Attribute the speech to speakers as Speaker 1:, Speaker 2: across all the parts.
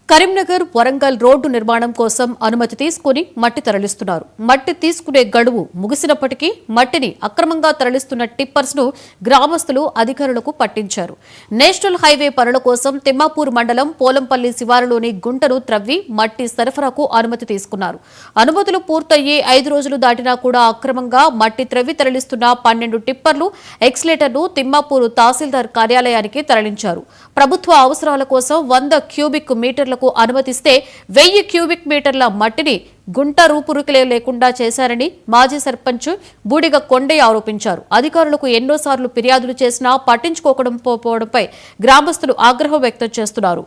Speaker 1: Karimnagar Warangal road నిర్మాణం కోసం అనుమతి తీసుకుని మట్టి తరలిస్తున్నారు. మట్టి తీసుకునే గడువు ముగిసినప్పటికీ మట్టిని అక్రమంగా తరలిస్తున్న టిప్పర్స్ ను గ్రామస్తులు అధికారులకు పట్టించారు. నేషనల్ హైవే పనుల కోసం తిమ్మాపూర్ మండలం పోలంపల్లి శివారులోని గుంటను త్రవ్వి మట్టి సరఫరాకు అనుమతి తీసుకున్నారు. అనుమతులు పూర్తయ్యి 5 రోజులు దాటినా కూడా అక్రమంగా మట్టి త్రవ్వి తరలిస్తున్న 12 టిప్పర్లు ఎక్స్లేటర్ను తిమ్మాపూర్ తహసీల్దార్ కార్యాలయానికి తరలించారు. ప్రభుత్వ అవసరాల కోసం 100 క్యూబిక్ మీటర్లకు అనుమతిస్తే 1000 క్యూబిక్ మీటర్ల మట్టిని గుంట రూపురేఖలే లేకుండా చేశారని మాజీ సర్పంచ్ బూడిగ కొండయ్య ఆరోపించారు. అధికారులకు ఎన్నోసార్లు ఫిర్యాదులు చేసినా పట్టించుకోకపోవడంపై గ్రామస్తులు ఆగ్రహం వ్యక్తం చేస్తున్నారు.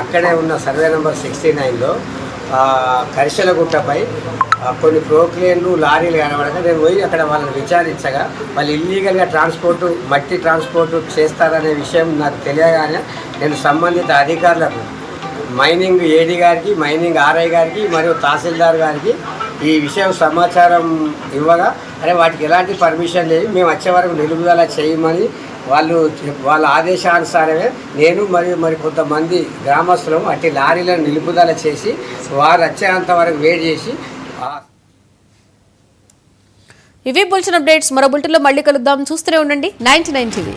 Speaker 2: అక్కడే ఉన్న సర్వే నెంబర్ 69లో కరిశలగుట్టపై కొన్ని ప్రోక్లేన్లు లారీలు కనబడక నేను పోయి అక్కడ వాళ్ళని విచారించగా వాళ్ళు ఇల్లీగల్గా మట్టి ట్రాన్స్పోర్ట్ చేస్తారనే విషయం నాకు తెలియగానే నేను సంబంధిత అధికారులకు మైనింగ్ ఏడీ గారికి, మైనింగ్ ఆర్ఐ గారికి మరియు తహసీల్దార్ గారికి ఈ విషయం సమాచారం ఇవ్వగా అరే వాటికి ఎలాంటి పర్మిషన్ లేదు, మేము వచ్చే వరకు నిలుపుదల చేయమని వాళ్ళ ఆదేశానుసారమే నేను మరి కొంతమంది గ్రామస్తులు అట్టి లారీలను నిలుపుదల చేసి వారు వచ్చేంత వరకు వెయిట్ చేసి.
Speaker 1: ఇవి బులెటిన్ అప్డేట్స్. మరో బులెటిన్లో మళ్ళీ కలుద్దాం. చూస్తూనే ఉండండి 99 టీవీ.